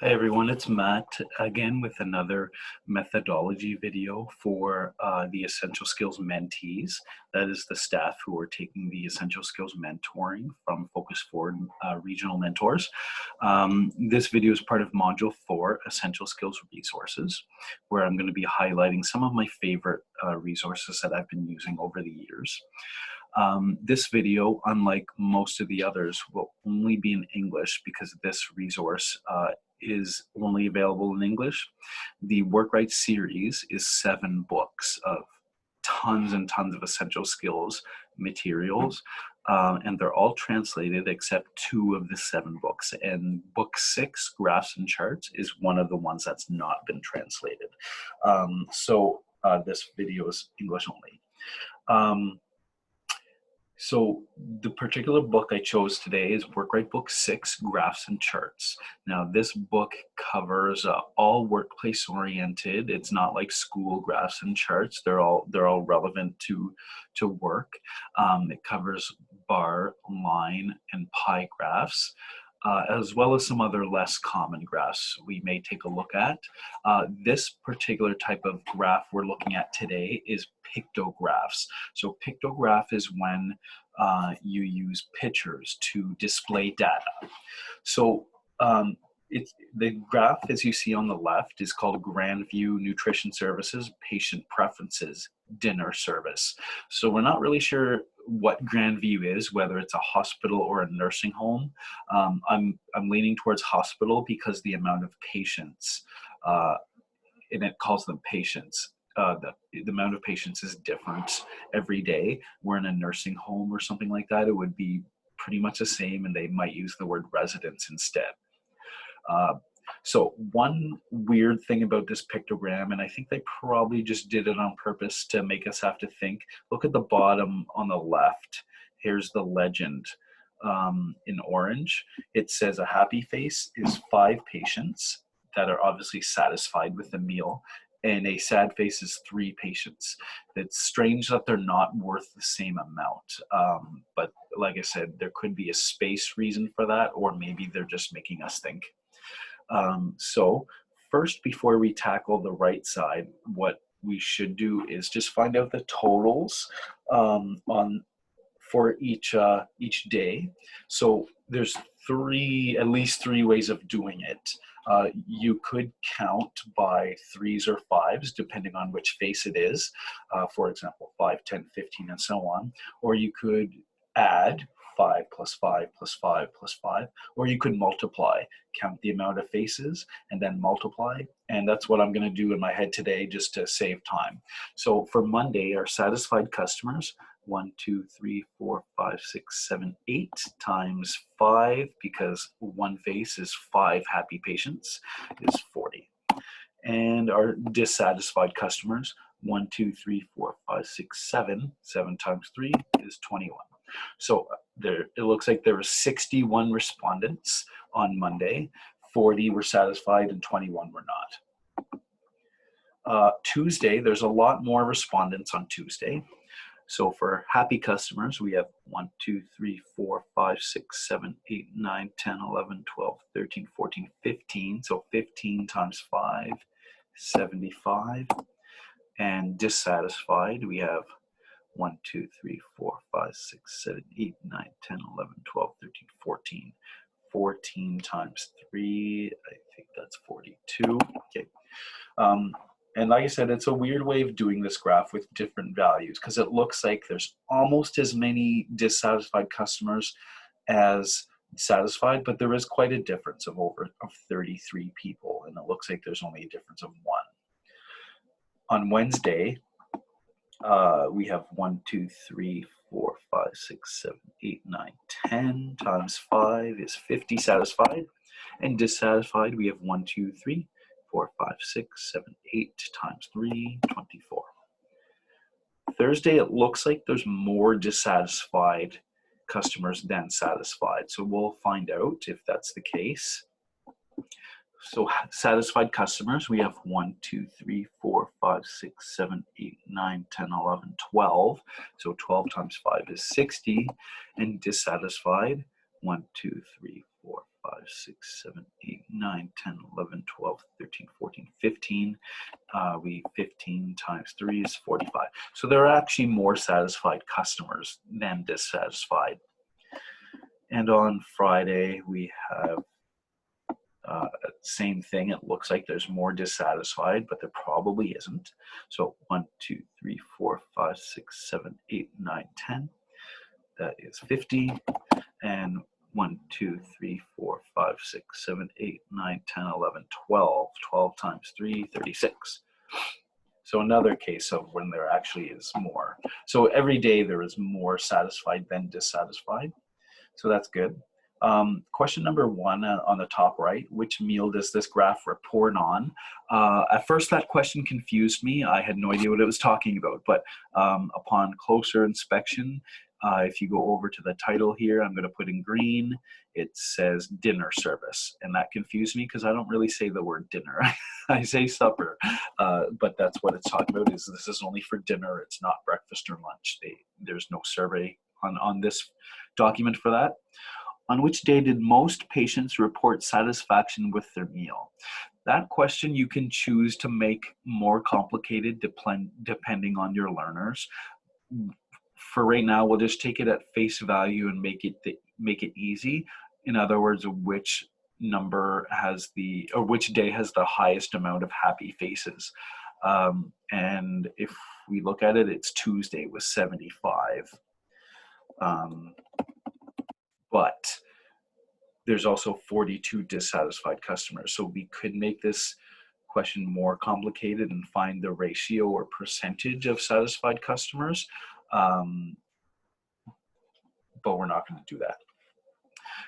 Hi everyone, it's Matt again with another methodology video for the Essential Skills mentees. That is the staff who are taking the Essential Skills mentoring from Focus Forward Regional Mentors. This video is part of Module 4, Essential Skills Resources, where I'm going to be highlighting some of my favorite resources that I've been using over the years. This video, unlike most of the others, will only be in English because this resource is only available in English. The Workwrite series is 7 books of tons and tons of essential skills materials, and they're all translated except 2 of the 7 books. And book 6, Graphs and Charts, is one of the ones that's not been translated. So this video is English only. So the particular book I chose today is Workwrite Book 6, Graphs and Charts. Now this book covers all workplace oriented. It's not like school graphs and charts. They're all relevant to work. It covers bar, line, and pie graphs. As well as some other less common graphs we may take a look at. This particular type of graph we're looking at today is pictographs. So pictograph is when you use pictures to display data. So the graph, as you see on the left, is called Grand View Nutrition Services Patient Preferences Dinner Service. So we're not really sure what Grand View is, whether it's a hospital or a nursing home. I'm leaning towards hospital because the amount of patients, and it calls them patients, the amount of patients is different every day. We're in a nursing home or something like that, it would be pretty much the same, and they might use the word residents instead. So one weird thing about this pictogram, and I think they probably just did it on purpose to make us have to think, look at the bottom on the left. Here's the legend in orange. It says a happy face is 5 patients that are obviously satisfied with the meal, and a sad face is 3 patients. It's strange that they're not worth the same amount. But like I said, there could be a space reason for that, or maybe they're just making us think. So first, before we tackle the right side, what we should do is just find out the totals for each day. So there's at least three ways of doing it. You could count by 3s or 5s, depending on which face it is. For example, 5, 10, 15, and so on. Or you could add 5 plus 5 plus 5 plus 5, or you could multiply, count the amount of faces and then multiply. And that's what I'm going to do in my head today just to save time. So for Monday, our satisfied customers, 1, 2, 3, 4, 5, 6, 7, 8 times 5, because one face is 5 happy patients, is 40. And our dissatisfied customers, 1, 2, 3, 4, 5, 6, 7. 7 times 3 is 21. So it looks like there were 61 respondents on Monday. 40 were satisfied and 21 were not. Tuesday, there's a lot more respondents on Tuesday. So for happy customers, we have 1, 2, 3, 4, 5, 6, 7, 8, 9, 10, 11, 12, 13, 14, 15. So 15 times 5, 75. And dissatisfied, we have 1, 2, 3, 4, 5, 6, 7, 8, 9, 10, 11, 12, 13, 14. 14 times 3, I think that's 42. Okay. And like I said, it's a weird way of doing this graph with different values, because it looks like there's almost as many dissatisfied customers as satisfied, but there is quite a difference of 33 people, and it looks like there's only a difference of 1. On Wednesday, we have 1, 2, 3, 4, 5, 6, 7, 8, 9, 10 times 5 is 50 satisfied, and dissatisfied we have 1, 2, 3, 4, 5, 6, 7, 8 times 3, 24. Thursday, it looks like there's more dissatisfied customers than satisfied, so we'll find out if that's the case. So satisfied customers, we have 1, 2, 3, 4, 5, 6, 7, 8, 9, 10, 11, 12. So 12 times 5 is 60. And dissatisfied, 1, 2, 3, 4, 5, 6, 7, 8, 9, 10, 11, 12, 13, 14, 15. 15 times 3 is 45. So there are actually more satisfied customers than dissatisfied. And on Friday, we have same thing. It looks like there's more dissatisfied, but there probably isn't. So 1, 2, 3, 4, 5, 6, 7, 8, 9, 10. That is 50. And 1, 2, 3, 4, 5, 6, 7, 8, 9, 10, 11, 12. 12 times 3, 36. So another case of when there actually is more. So every day there is more satisfied than dissatisfied. So that's good. Question number 1 on the top right, which meal does this graph report on? At first that question confused me. I had no idea what it was talking about, but upon closer inspection, if you go over to the title here, I'm going to put in green, it says dinner service. And that confused me because I don't really say the word dinner. I say supper, but that's what it's talking about, is this is only for dinner. It's not breakfast or lunch. There's no survey on this document for that. On which day did most patients report satisfaction with their meal? That question you can choose to make more complicated depending on your learners. For right now, we'll just take it at face value and make it easy. In other words, which number has which day has the highest amount of happy faces. And if we look at it, it's Tuesday with 75. But there's also 42 dissatisfied customers. So we could make this question more complicated and find the ratio or percentage of satisfied customers. But we're not going to do that.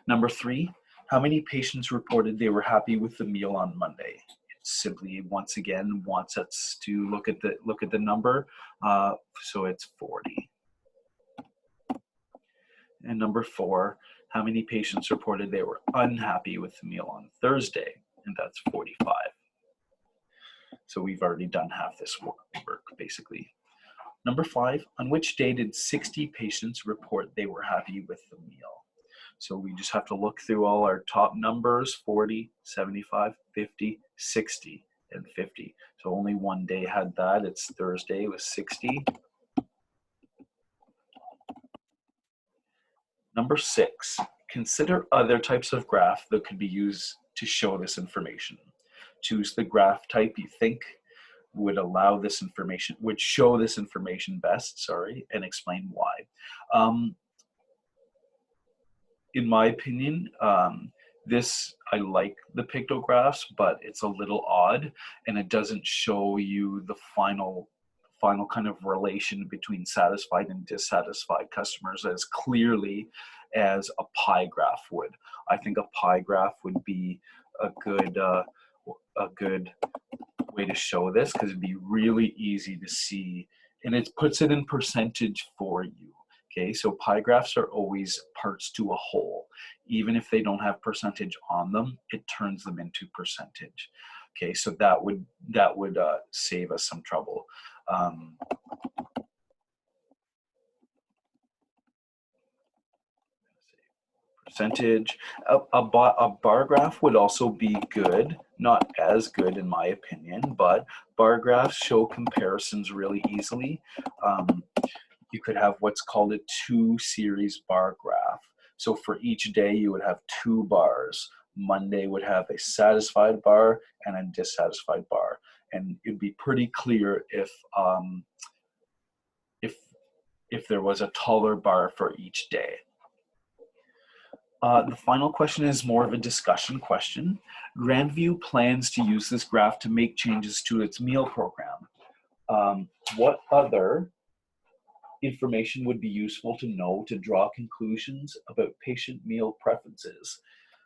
Number 3, how many patients reported they were happy with the meal on Monday? It simply, once again, wants us to look at the number. So it's 40. And number 4, how many patients reported they were unhappy with the meal on Thursday? And that's 45. So we've already done half this work, basically. Number 5, on which day did 60 patients report they were happy with the meal? So we just have to look through all our top numbers, 40, 75, 50, 60, and 50. So only one day had that. It's Thursday with 60. Number 6, consider other types of graph that could be used to show this information. Choose the graph type you think would allow this information, would show this information best, and explain why. In my opinion, I like the pictographs, but it's a little odd, and it doesn't show you the final kind of relation between satisfied and dissatisfied customers as clearly as a pie graph would. I think a pie graph would be a good way to show this, because it'd be really easy to see, and it puts it in percentage for you. Okay, so pie graphs are always parts to a whole. Even if they don't have percentage on them, it turns them into percentage. Okay, so that would save us some trouble. Percentage. A bar graph would also be good, not as good in my opinion, but bar graphs show comparisons really easily. You could have what's called a 2-series bar graph. So for each day you would have 2 bars. Monday would have a satisfied bar and a dissatisfied bar. And it'd be pretty clear if there was a taller bar for each day. The final question is more of a discussion question. Grandview plans to use this graph to make changes to its meal program. What other information would be useful to know to draw conclusions about patient meal preferences?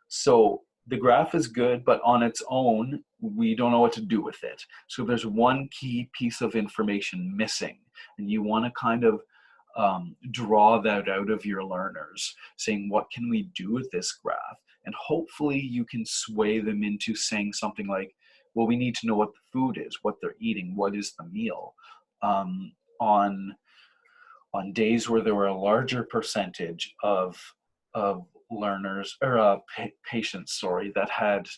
So the graph is good, but on its own, we don't know what to do with it. So there's one key piece of information missing, and you want to kind of draw that out of your learners, saying, what can we do with this graph? And hopefully you can sway them into saying something like, well, we need to know what the food is, what they're eating, what is the meal. On days where there were a larger percentage of learners or patients, that had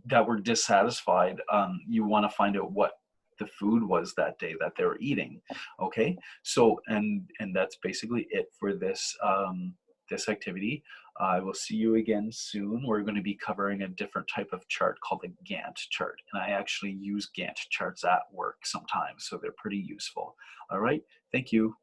that were dissatisfied, you want to find out what the food was that day that they were eating. Okay, so and that's basically it for this this activity. I will see you again soon. We're going to be covering a different type of chart called a Gantt chart, and I actually use Gantt charts at work sometimes, so they're pretty useful. All right, thank you.